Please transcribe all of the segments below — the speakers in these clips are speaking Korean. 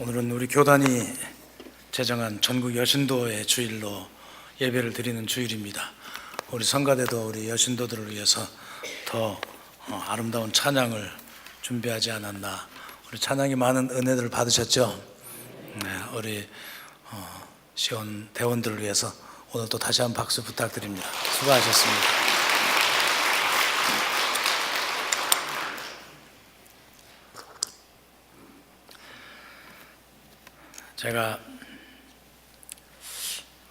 오늘은 우리 교단이 제정한 전국 여신도의 주일로 예배를 드리는 주일입니다. 우리 성가대도 우리 여신도들을 위해서 더 아름다운 찬양을 준비하지 않았나. 우리 찬양이 많은 은혜들을 받으셨죠? 네, 우리 시온 대원들을 위해서 오늘도 다시 한번 박수 부탁드립니다. 수고하셨습니다. 제가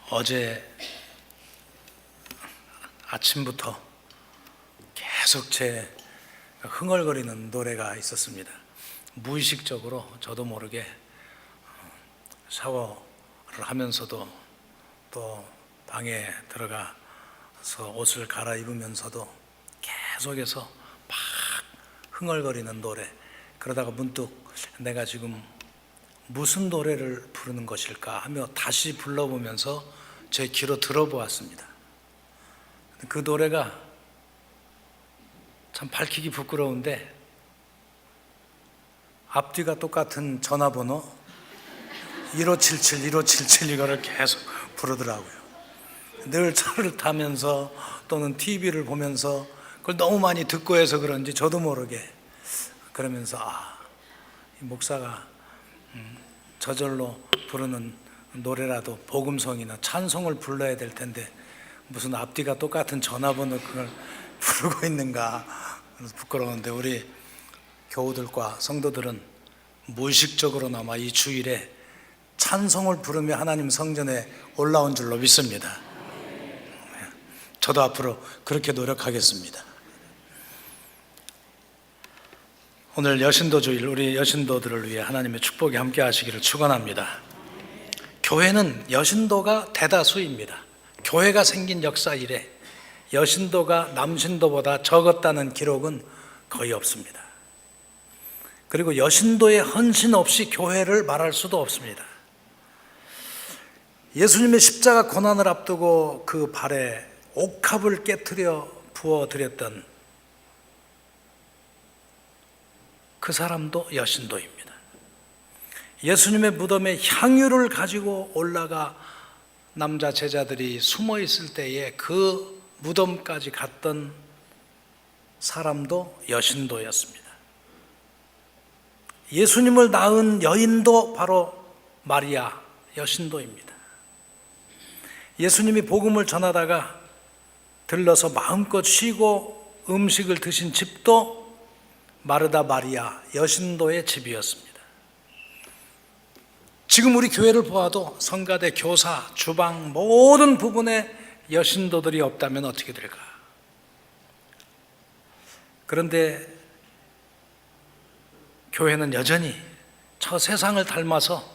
어제 아침부터 계속 제 흥얼거리는 노래가 있었습니다. 무의식적으로 저도 모르게 샤워를 하면서도 또 방에 들어가서 옷을 갈아입으면서도 계속해서 막 흥얼거리는 노래. 그러다가 문득 내가 지금 무슨 노래를 부르는 것일까 하며 다시 불러보면서 제 귀로 들어보았습니다. 그 노래가 참 밝히기 부끄러운데 앞뒤가 똑같은 전화번호 1577, 1577 이거를 계속 부르더라고요. 늘 차를 타면서 또는 TV를 보면서 그걸 너무 많이 듣고 해서 그런지 저도 모르게 그러면서 이 목사가 저절로 부르는 노래라도 복음성이나 찬송을 불러야 될 텐데 무슨 앞뒤가 똑같은 전화번호 그걸 부르고 있는가. 그래서 부끄러운데 우리 교우들과 성도들은 무의식적으로나마 이 주일에 찬송을 부르며 하나님 성전에 올라온 줄로 믿습니다. 저도 앞으로 그렇게 노력하겠습니다. 오늘 여신도 주일, 우리 여신도들을 위해 하나님의 축복이 함께 하시기를 축원합니다. 교회는 여신도가 대다수입니다. 교회가 생긴 역사 이래 여신도가 남신도보다 적었다는 기록은 거의 없습니다. 그리고 여신도의 헌신 없이 교회를 말할 수도 없습니다. 예수님의 십자가 고난을 앞두고 그 발에 옥합을 깨트려 부어드렸던 그 사람도 여신도입니다. 예수님의 무덤에 향유를 가지고 올라가 남자 제자들이 숨어 있을 때에 그 무덤까지 갔던 사람도 여신도였습니다. 예수님을 낳은 여인도 바로 마리아 여신도입니다. 예수님이 복음을 전하다가 들러서 마음껏 쉬고 음식을 드신 집도 마르다 마리아 여신도의 집이었습니다. 지금 우리 교회를 보아도 성가대, 교사, 주방 모든 부분에 여신도들이 없다면 어떻게 될까? 그런데 교회는 여전히 저 세상을 닮아서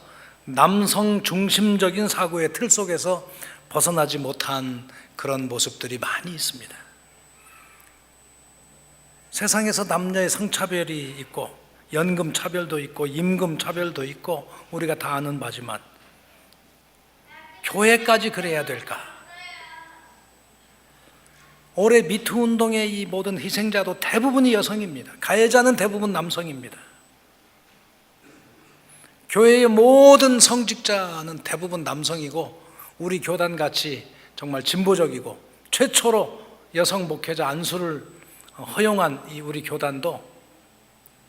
남성 중심적인 사고의 틀 속에서 벗어나지 못한 그런 모습들이 많이 있습니다. 세상에서 남녀의 성차별이 있고 연금 차별도 있고 임금 차별도 있고 우리가 다 아는 바지만 교회까지 그래야 될까? 올해 미투 운동의 이 모든 희생자도 대부분이 여성입니다. 가해자는 대부분 남성입니다. 교회의 모든 성직자는 대부분 남성이고 우리 교단같이 정말 진보적이고 최초로 여성 목회자 안수를 허용한 이 우리 교단도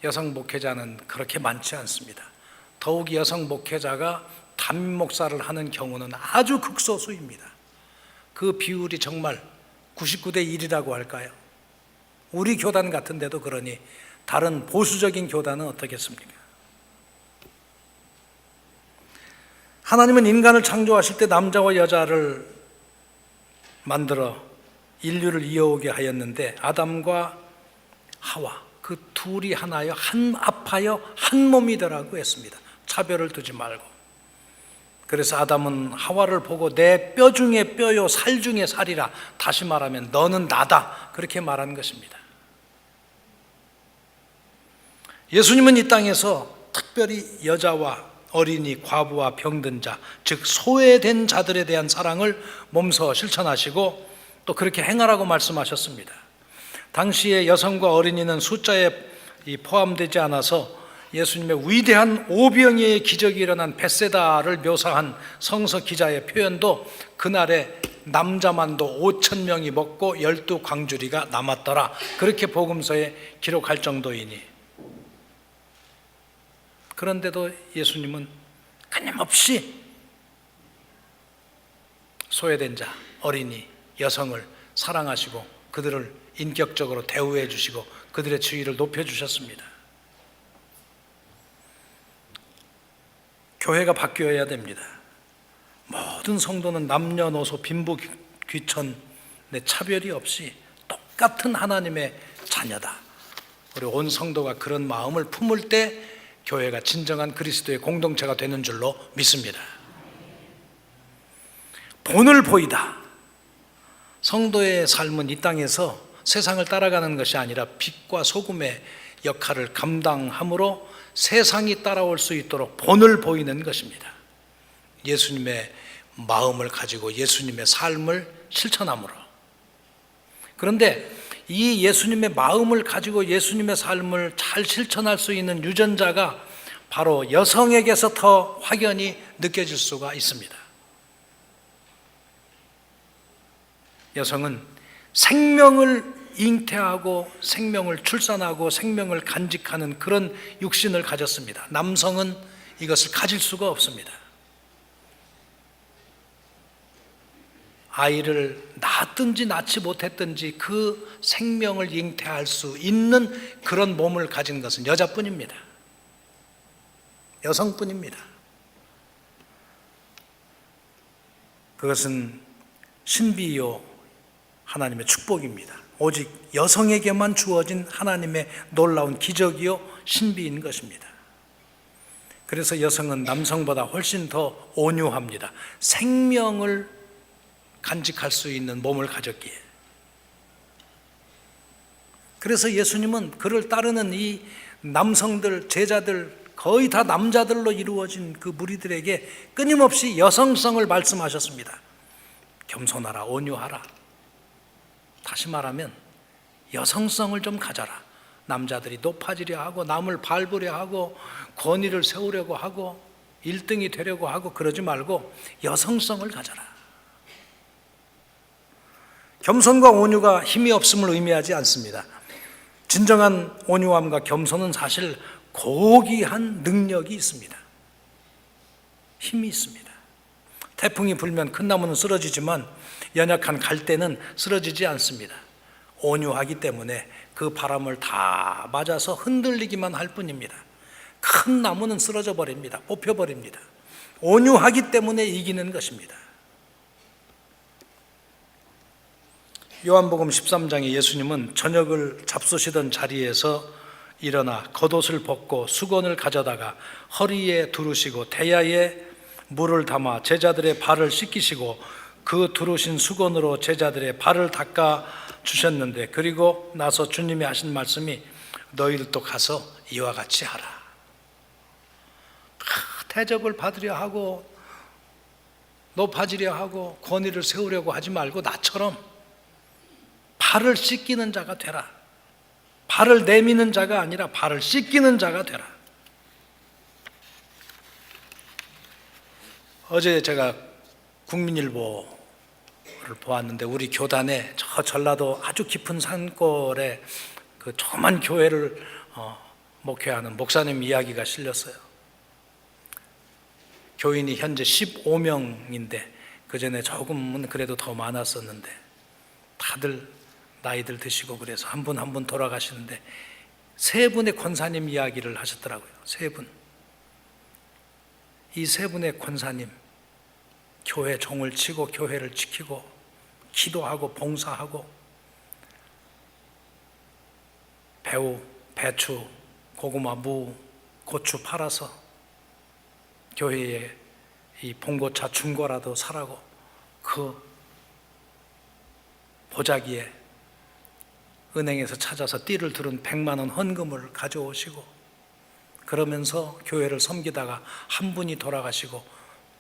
여성 목회자는 그렇게 많지 않습니다. 더욱 여성 목회자가 담임 목사를 하는 경우는 아주 극소수입니다. 그 비율이 정말 99대 1이라고 할까요? 우리 교단 같은데도 그러니 다른 보수적인 교단은 어떻겠습니까? 하나님은 인간을 창조하실 때 남자와 여자를 만들어 인류를 이어오게 하였는데 아담과 하와 그 둘이 하나여 한 합하여 한 몸이 되라고 했습니다. 차별을 두지 말고. 그래서 아담은 하와를 보고 내 뼈 중에 뼈요 살 중에 살이라, 다시 말하면 너는 나다, 그렇게 말한 것입니다. 예수님은 이 땅에서 특별히 여자와 어린이, 과부와 병든 자, 즉 소외된 자들에 대한 사랑을 몸소 실천하시고 또 그렇게 행하라고 말씀하셨습니다. 당시에 여성과 어린이는 숫자에 포함되지 않아서 예수님의 위대한 오병이의 기적이 일어난 벳세다를 묘사한 성서 기자의 표현도 그날에 남자만도 5천 명이 먹고 12광주리가 남았더라, 그렇게 복음서에 기록할 정도이니, 그런데도 예수님은 끊임없이 소외된 자, 어린이, 여성을 사랑하시고 그들을 인격적으로 대우해 주시고 그들의 지위를 높여 주셨습니다. 교회가 바뀌어야 됩니다. 모든 성도는 남녀노소 빈부귀천의 차별이 없이 똑같은 하나님의 자녀다. 우리 온 성도가 그런 마음을 품을 때 교회가 진정한 그리스도의 공동체가 되는 줄로 믿습니다. 본을 보이다. 성도의 삶은 이 땅에서 세상을 따라가는 것이 아니라 빛과 소금의 역할을 감당함으로 세상이 따라올 수 있도록 본을 보이는 것입니다. 예수님의 마음을 가지고 예수님의 삶을 실천함으로. 그런데 이 예수님의 마음을 가지고 예수님의 삶을 잘 실천할 수 있는 유전자가 바로 여성에게서 더 확연히 느껴질 수가 있습니다. 여성은 생명을 잉태하고 생명을 출산하고 생명을 간직하는 그런 육신을 가졌습니다. 남성은 이것을 가질 수가 없습니다. 아이를 낳았든지 낳지 못했든지 그 생명을 잉태할 수 있는 그런 몸을 가진 것은 여자뿐입니다. 여성뿐입니다. 그것은 신비요 하나님의 축복입니다. 오직 여성에게만 주어진 하나님의 놀라운 기적이요 신비인 것입니다. 그래서 여성은 남성보다 훨씬 더 온유합니다. 생명을 간직할 수 있는 몸을 가졌기에. 그래서 예수님은 그를 따르는 이 남성들, 제자들, 거의 다 남자들로 이루어진 그 무리들에게 끊임없이 여성성을 말씀하셨습니다. 겸손하라, 온유하라. 다시 말하면 여성성을 좀 가져라. 남자들이 높아지려 하고 남을 밟으려 하고 권위를 세우려고 하고 1등이 되려고 하고 그러지 말고 여성성을 가져라. 겸손과 온유가 힘이 없음을 의미하지 않습니다. 진정한 온유함과 겸손은 사실 고귀한 능력이 있습니다. 힘이 있습니다. 태풍이 불면 큰 나무는 쓰러지지만 연약한 갈대는 쓰러지지 않습니다. 온유하기 때문에 그 바람을 다 맞아서 흔들리기만 할 뿐입니다. 큰 나무는 쓰러져 버립니다. 뽑혀버립니다. 온유하기 때문에 이기는 것입니다. 요한복음 13장에 예수님은 저녁을 잡수시던 자리에서 일어나 겉옷을 벗고 수건을 가져다가 허리에 두르시고 대야에 물을 담아 제자들의 발을 씻기시고 그 두르신 수건으로 제자들의 발을 닦아 주셨는데, 그리고 나서 주님이 하신 말씀이 너희들도 가서 이와 같이 하라. 대접을 받으려 하고 높아지려 하고 권위를 세우려고 하지 말고 나처럼 발을 씻기는 자가 되라. 발을 내미는 자가 아니라 발을 씻기는 자가 되라. 어제 제가 국민일보를 보았는데 우리 교단에 저 전라도 아주 깊은 산골에 그 조그만 교회를 목회하는 목사님 이야기가 실렸어요. 교인이 현재 15명인데 그전에 조금은 그래도 더 많았었는데 다들 나이들 드시고 그래서 한 분 한 분 돌아가시는데 세 분의 권사님 이야기를 하셨더라고요. 세 분. 이 세 분의 권사님, 교회 종을 치고 교회를 지키고 기도하고 봉사하고 배우, 배추, 고구마, 무, 고추 팔아서 교회에 이 봉고차 중고라도 사라고 그 보자기에 은행에서 찾아서 띠를 두른 100만 원 헌금을 가져오시고 그러면서 교회를 섬기다가 한 분이 돌아가시고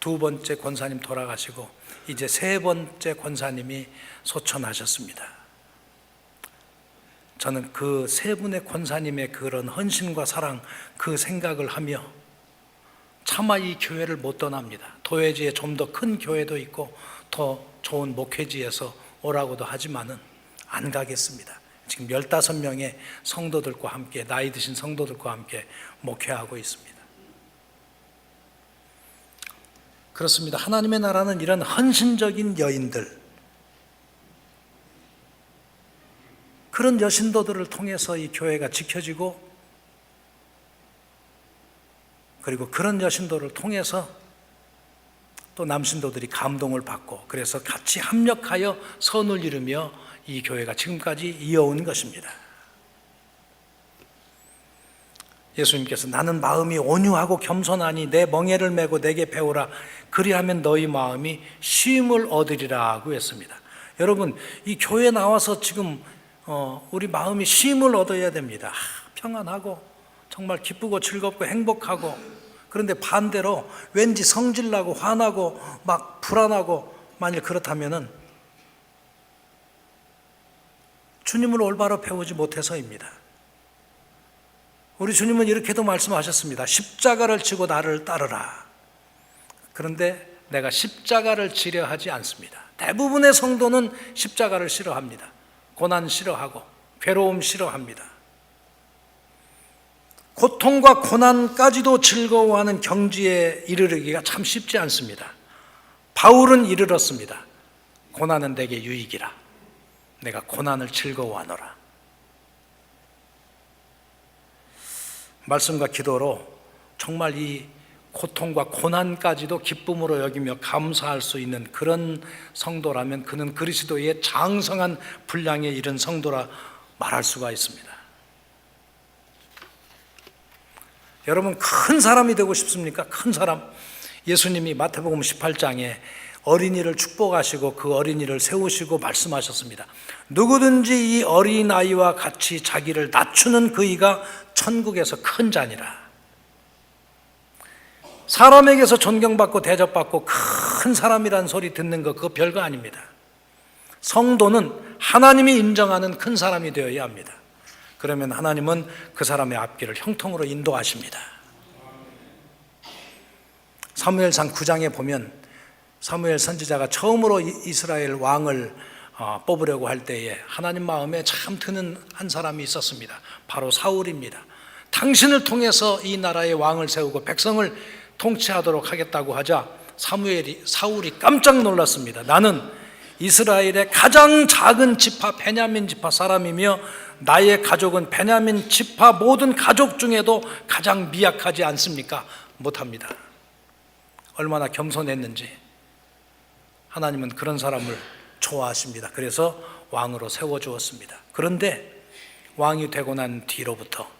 두 번째 권사님 돌아가시고 이제 세 번째 권사님이 소천하셨습니다. 저는 그 세 분의 권사님의 그런 헌신과 사랑, 그 생각을 하며 차마 이 교회를 못 떠납니다. 도회지에 좀 더 큰 교회도 있고 더 좋은 목회지에서 오라고도 하지만은 안 가겠습니다. 지금 15명의 성도들과 함께, 나이 드신 성도들과 함께 목회하고 있습니다. 그렇습니다. 하나님의 나라는 이런 헌신적인 여인들, 그런 여신도들을 통해서 이 교회가 지켜지고, 그리고 그런 여신도를 통해서 또 남신도들이 감동을 받고, 그래서 같이 합력하여 선을 이루며 이 교회가 지금까지 이어온 것입니다. 예수님께서 나는 마음이 온유하고 겸손하니 내 멍에를 메고 내게 배우라, 그리하면 너희 마음이 쉼을 얻으리라 하고 했습니다. 여러분, 이 교회 나와서 지금 우리 마음이 쉼을 얻어야 됩니다. 평안하고 정말 기쁘고 즐겁고 행복하고, 그런데 반대로 왠지 성질나고 화나고 막 불안하고, 만일 그렇다면은 주님을 올바로 배우지 못해서입니다. 우리 주님은 이렇게도 말씀하셨습니다. 십자가를 지고 나를 따르라. 그런데 내가 십자가를 지려 하지 않습니다. 대부분의 성도는 십자가를 싫어합니다. 고난 싫어하고 괴로움 싫어합니다. 고통과 고난까지도 즐거워하는 경지에 이르르기가 참 쉽지 않습니다. 바울은 이르렀습니다. 고난은 내게 유익이라. 내가 고난을 즐거워하노라. 말씀과 기도로 정말 이 고통과 고난까지도 기쁨으로 여기며 감사할 수 있는 그런 성도라면 그는 그리스도의 장성한 분량에 이른 성도라 말할 수가 있습니다. 여러분, 큰 사람이 되고 싶습니까? 큰 사람. 예수님이 마태복음 18장에 어린이를 축복하시고 그 어린이를 세우시고 말씀하셨습니다. 누구든지 이 어린아이와 같이 자기를 낮추는 그이가 천국에서 큰 자니라. 사람에게서 존경받고 대접받고 큰 사람이란 소리 듣는 거, 그거 별거 아닙니다. 성도는 하나님이 인정하는 큰 사람이 되어야 합니다. 그러면 하나님은 그 사람의 앞길을 형통으로 인도하십니다. 사무엘상 9장에 보면 사무엘 선지자가 처음으로 이스라엘 왕을 뽑으려고 할 때에 하나님 마음에 참 드는 한 사람이 있었습니다. 바로 사울입니다. 당신을 통해서 이 나라의 왕을 세우고 백성을 통치하도록 하겠다고 하자 사울이 깜짝 놀랐습니다. 나는 이스라엘의 가장 작은 지파 베냐민 지파 사람이며 나의 가족은 베냐민 지파 모든 가족 중에도 가장 미약하지 않습니까? 못합니다. 얼마나 겸손했는지. 하나님은 그런 사람을 좋아하십니다. 그래서 왕으로 세워주었습니다. 그런데 왕이 되고 난 뒤로부터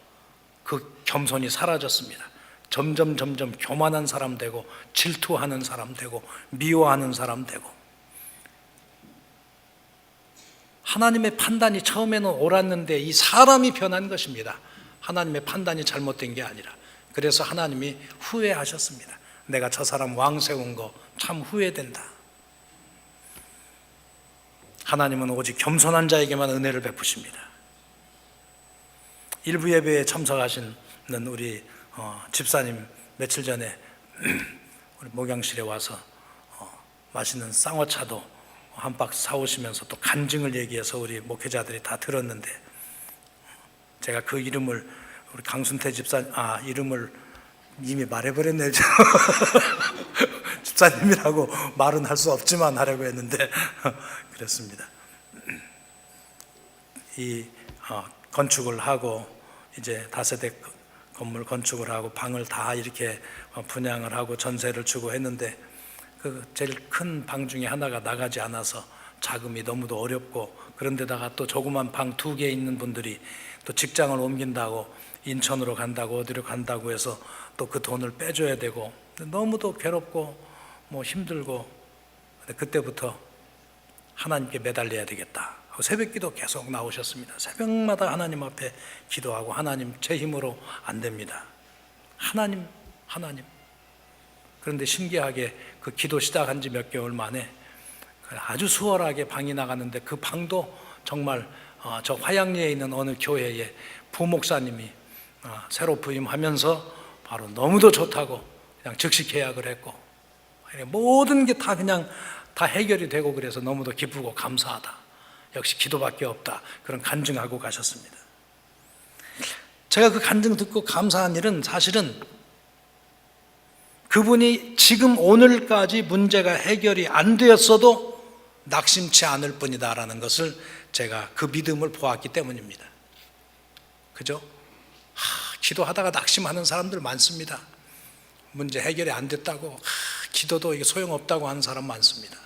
그 겸손이 사라졌습니다. 점점 교만한 사람 되고 질투하는 사람 되고 미워하는 사람 되고, 하나님의 판단이 처음에는 옳았는데 이 사람이 변한 것입니다. 하나님의 판단이 잘못된 게 아니라. 그래서 하나님이 후회하셨습니다. 내가 저 사람 왕 세운 거 참 후회된다. 하나님은 오직 겸손한 자에게만 은혜를 베푸십니다. 일부 예배에 참석하시는 우리 집사님 며칠 전에 우리 목양실에 와서 맛있는 쌍화차도 한 박스 사오시면서 또 간증을 얘기해서 우리 목회자들이 다 들었는데, 제가 그 이름을 우리 강순태 집사님 이름을 이미 말해버렸네요. 집사님이라고 말은 할 수 없지만 하려고 했는데 그랬습니다. 이 건축을 하고 이제 다세대 건물 건축을 하고 방을 다 이렇게 분양을 하고 전세를 주고 했는데, 그 제일 큰 방 중에 하나가 나가지 않아서 자금이 너무도 어렵고, 그런데다가 또 조그만 방 2개 있는 분들이 또 직장을 옮긴다고 인천으로 간다고 어디로 간다고 해서 또 그 돈을 빼줘야 되고, 너무도 괴롭고 뭐 힘들고, 그때부터 하나님께 매달려야 되겠다 하고 새벽기도 계속 나오셨습니다. 새벽마다 하나님 앞에 기도하고, 하나님 제 힘으로 안 됩니다. 하나님. 그런데 신기하게 그 기도 시작한 지 몇 개월 만에 아주 수월하게 방이 나갔는데, 그 방도 정말 저 화양리에 있는 어느 교회에 부목사님이 새로 부임하면서 바로 너무도 좋다고 그냥 즉시 계약을 했고, 모든 게 다 그냥 다 해결이 되고, 그래서 너무도 기쁘고 감사하다, 역시 기도밖에 없다, 그런 간증하고 가셨습니다. 제가 그 간증 듣고 감사한 일은, 사실은 그분이 지금 오늘까지 문제가 해결이 안 되었어도 낙심치 않을 뿐이다라는 것을 제가 그 믿음을 보았기 때문입니다. 그죠? 기도하다가 낙심하는 사람들 많습니다. 문제 해결이 안 됐다고 기도도 이게 소용없다고 하는 사람 많습니다.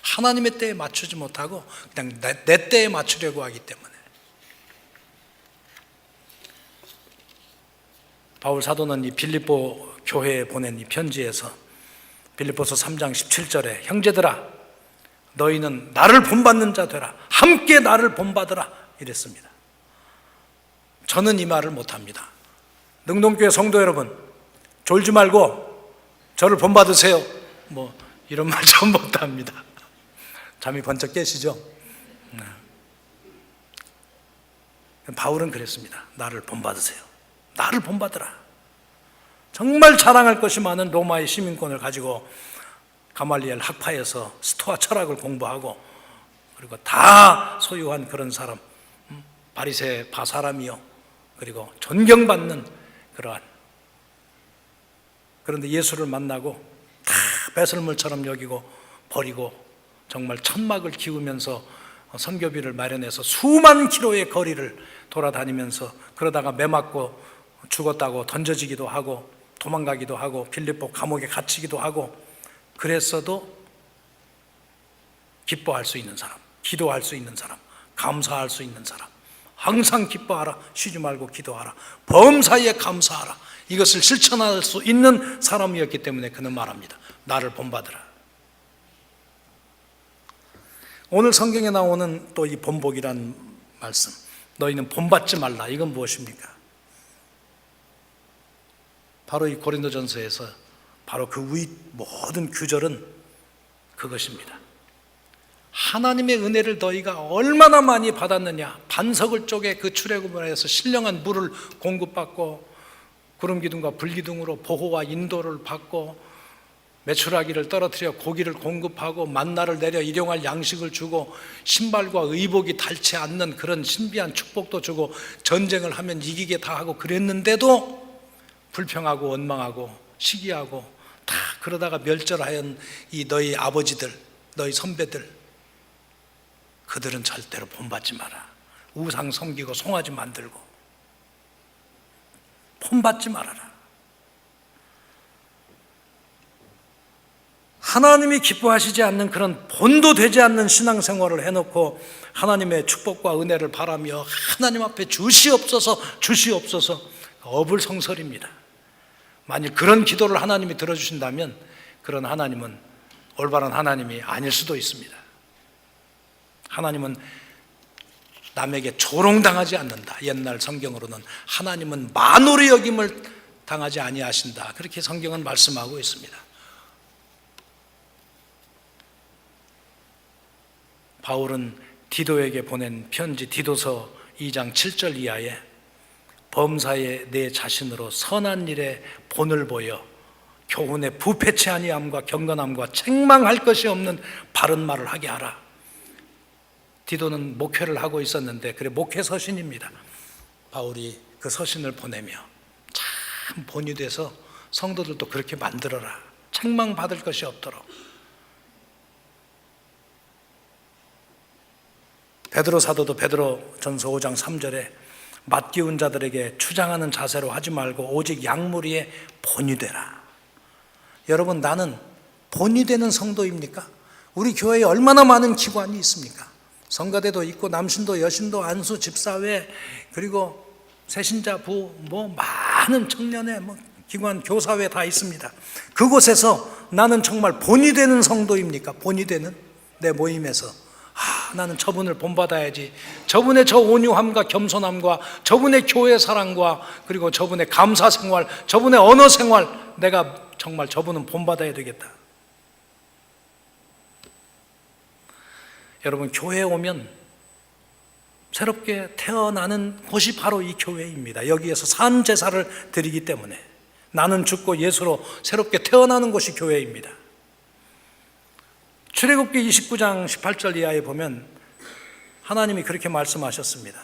하나님의 때에 맞추지 못하고 그냥 내 때에 맞추려고 하기 때문에. 바울 사도는 이 빌립보 교회에 보낸 이 편지에서 빌립보서 3장 17절에 형제들아 너희는 나를 본받는 자 되라, 함께 나를 본받으라 이랬습니다. 저는 이 말을 못합니다. 능동교회 성도 여러분, 졸지 말고 저를 본받으세요, 뭐 이런 말 전 못합니다. 잠이 번쩍 깨시죠? 바울은 그랬습니다. 나를 본받으세요. 나를 본받으라. 정말 자랑할 것이 많은 로마의 시민권을 가지고 가말리엘 학파에서 스토아 철학을 공부하고, 그리고 다 소유한 그런 사람, 바리새파 사람이요, 그리고 존경받는 그러한, 그런데 예수를 만나고 다 배설물처럼 여기고 버리고 정말 천막을 기우면서 선교비를 마련해서 수만 킬로의 거리를 돌아다니면서, 그러다가 매 맞고 죽었다고 던져지기도 하고 도망가기도 하고 빌립보 감옥에 갇히기도 하고, 그랬어도 기뻐할 수 있는 사람, 기도할 수 있는 사람, 감사할 수 있는 사람, 항상 기뻐하라, 쉬지 말고 기도하라, 범사에 감사하라, 이것을 실천할 수 있는 사람이었기 때문에 그는 말합니다. 나를 본받으라. 오늘 성경에 나오는 또 이 본복이란 말씀, 너희는 본받지 말라, 이건 무엇입니까? 바로 이 고린도전서에서 바로 그 위 모든 규절은 그것입니다. 하나님의 은혜를 너희가 얼마나 많이 받았느냐. 반석을 쪼개 그 출애굽에서 신령한 물을 공급받고, 구름 기둥과 불 기둥으로 보호와 인도를 받고, 메추라기를 떨어뜨려 고기를 공급하고, 만나를 내려 일용할 양식을 주고, 신발과 의복이 닳지 않는 그런 신비한 축복도 주고, 전쟁을 하면 이기게 다 하고, 그랬는데도 불평하고 원망하고 시기하고 다 그러다가 멸절하연 이 너희 아버지들, 너희 선배들, 그들은 절대로 본받지 마라. 우상 섬기고 송아지 만들고 본받지 말아라. 하나님이 기뻐하시지 않는 그런 본도 되지 않는 신앙생활을 해놓고 하나님의 축복과 은혜를 바라며 하나님 앞에 주시옵소서 주시옵소서, 어불성설입니다. 만일 그런 기도를 하나님이 들어주신다면 그런 하나님은 올바른 하나님이 아닐 수도 있습니다. 하나님은 남에게 조롱당하지 않는다. 옛날 성경으로는 하나님은 만홀의 여김을 당하지 아니하신다, 그렇게 성경은 말씀하고 있습니다. 바울은 디도에게 보낸 편지 디도서 2장 7절 이하에 범사에 내 자신으로 선한 일에 본을 보여 교훈에 부패치 아니함과 경건함과 책망할 것이 없는 바른 말을 하게 하라. 디도는 목회를 하고 있었는데, 그래 목회 서신입니다. 바울이 그 서신을 보내며 참 본이 돼서 성도들도 그렇게 만들어라, 책망받을 것이 없도록. 베드로 사도도 베드로 전서 5장 3절에 맞기운 자들에게 추장하는 자세로 하지 말고 오직 양무리에 본이 되라. 여러분, 나는 본이 되는 성도입니까? 우리 교회에 얼마나 많은 기관이 있습니까? 성가대도 있고 남신도 여신도 안수 집사회, 그리고 새신자부, 뭐 많은 청년회, 뭐 기관 교사회 다 있습니다. 그곳에서 나는 정말 본이 되는 성도입니까? 본이 되는 내 모임에서 나는 저분을 본받아야지, 저분의 저 온유함과 겸손함과 저분의 교회 사랑과 그리고 저분의 감사 생활, 저분의 언어 생활, 내가 정말 저분은 본받아야 되겠다. 여러분, 교회에 오면 새롭게 태어나는 곳이 바로 이 교회입니다. 여기에서 산 제사를 드리기 때문에 나는 죽고 예수로 새롭게 태어나는 곳이 교회입니다. 출애굽기 29장 18절 이하에 보면 하나님이 그렇게 말씀하셨습니다.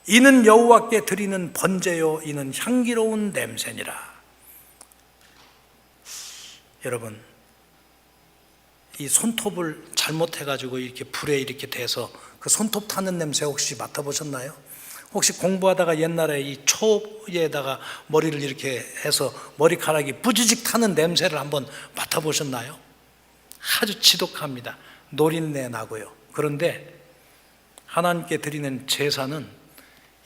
이는 여호와께 드리는 번제요 이는 향기로운 냄새니라. 여러분, 이 손톱을 잘못해가지고 이렇게 불에 이렇게 대서 그 손톱 타는 냄새 혹시 맡아보셨나요? 혹시 공부하다가 옛날에 이 초에다가 머리를 이렇게 해서 머리카락이 뿌지직 타는 냄새를 한번 맡아보셨나요? 아주 지독합니다. 노린내 나고요. 그런데 하나님께 드리는 제사는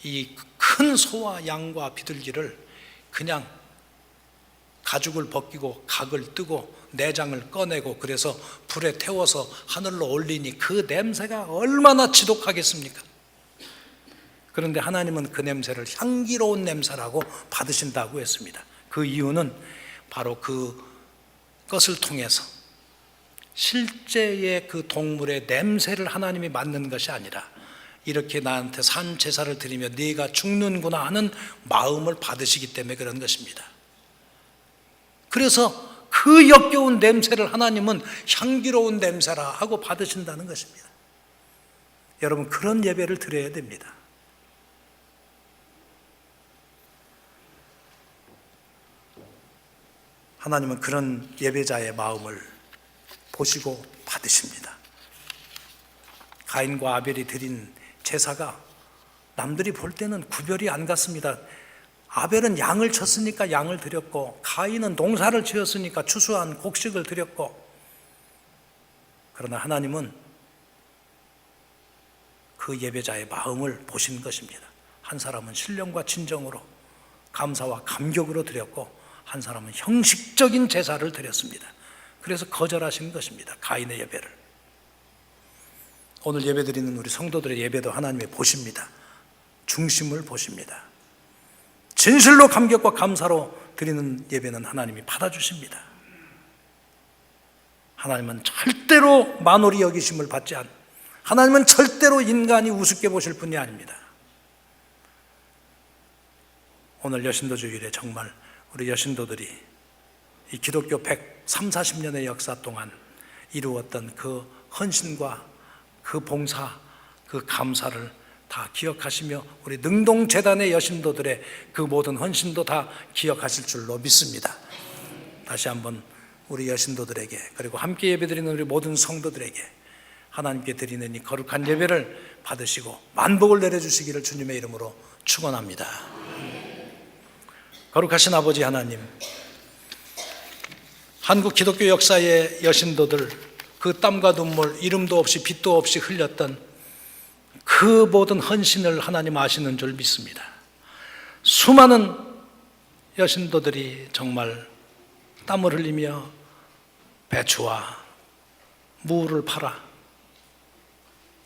이 큰 소와 양과 비둘기를 그냥 가죽을 벗기고 각을 뜨고 내장을 꺼내고 그래서 불에 태워서 하늘로 올리니 그 냄새가 얼마나 지독하겠습니까? 그런데 하나님은 그 냄새를 향기로운 냄새라고 받으신다고 했습니다. 그 이유는 바로 그것을 통해서 실제의 그 동물의 냄새를 하나님이 맡는 것이 아니라 이렇게 나한테 산 제사를 드리며 네가 죽는구나 하는 마음을 받으시기 때문에 그런 것입니다. 그래서 그 역겨운 냄새를 하나님은 향기로운 냄새라 하고 받으신다는 것입니다. 여러분, 그런 예배를 드려야 됩니다. 하나님은 그런 예배자의 마음을 보시고 받으십니다. 가인과 아벨이 드린 제사가 남들이 볼 때는 구별이 안 갔습니다. 아벨은 양을 쳤으니까 양을 드렸고 가인은 농사를 지었으니까 추수한 곡식을 드렸고, 그러나 하나님은 그 예배자의 마음을 보신 것입니다. 한 사람은 신령과 진정으로 감사와 감격으로 드렸고 한 사람은 형식적인 제사를 드렸습니다. 그래서 거절하신 것입니다. 가인의 예배를. 오늘 예배드리는 우리 성도들의 예배도 하나님이 보십니다. 중심을 보십니다. 진실로 감격과 감사로 드리는 예배는 하나님이 받아주십니다. 하나님은 절대로 만홀히 여기심을 받지 않, 하나님은 절대로 인간이 우습게 보실 분이 아닙니다. 오늘 여신도 주일에 정말 우리 여신도들이 이 기독교 130, 40년의 역사 동안 이루었던 그 헌신과 그 봉사, 그 감사를 다 기억하시며 우리 능동재단의 여신도들의 그 모든 헌신도 다 기억하실 줄로 믿습니다. 다시 한번 우리 여신도들에게 그리고 함께 예배드리는 우리 모든 성도들에게 하나님께 드리는 이 거룩한 예배를 받으시고 만복을 내려주시기를 주님의 이름으로 축원합니다. 거룩하신 아버지 하나님, 한국 기독교 역사의 여신도들, 그 땀과 눈물, 이름도 없이 빛도 없이 흘렸던 그 모든 헌신을 하나님 아시는 줄 믿습니다. 수많은 여신도들이 정말 땀을 흘리며 배추와 무를 팔아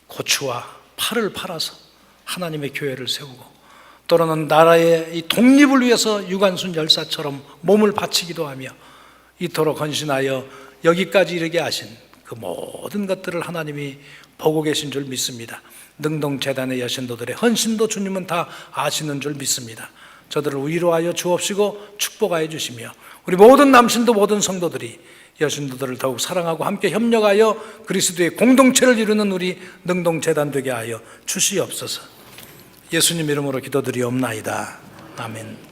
고추와 파를 팔아서 하나님의 교회를 세우고, 또는 나라의 이 독립을 위해서 유관순 열사처럼 몸을 바치기도 하며 이토록 헌신하여 여기까지 이르게 하신 그 모든 것들을 하나님이 보고 계신 줄 믿습니다. 능동재단의 여신도들의 헌신도 주님은 다 아시는 줄 믿습니다. 저들을 위로하여 주옵시고 축복하여 주시며 우리 모든 남신도 모든 성도들이 여신도들을 더욱 사랑하고 함께 협력하여 그리스도의 공동체를 이루는 우리 능동재단 되게 하여 주시옵소서. 예수님 이름으로 기도드리옵나이다. 아멘.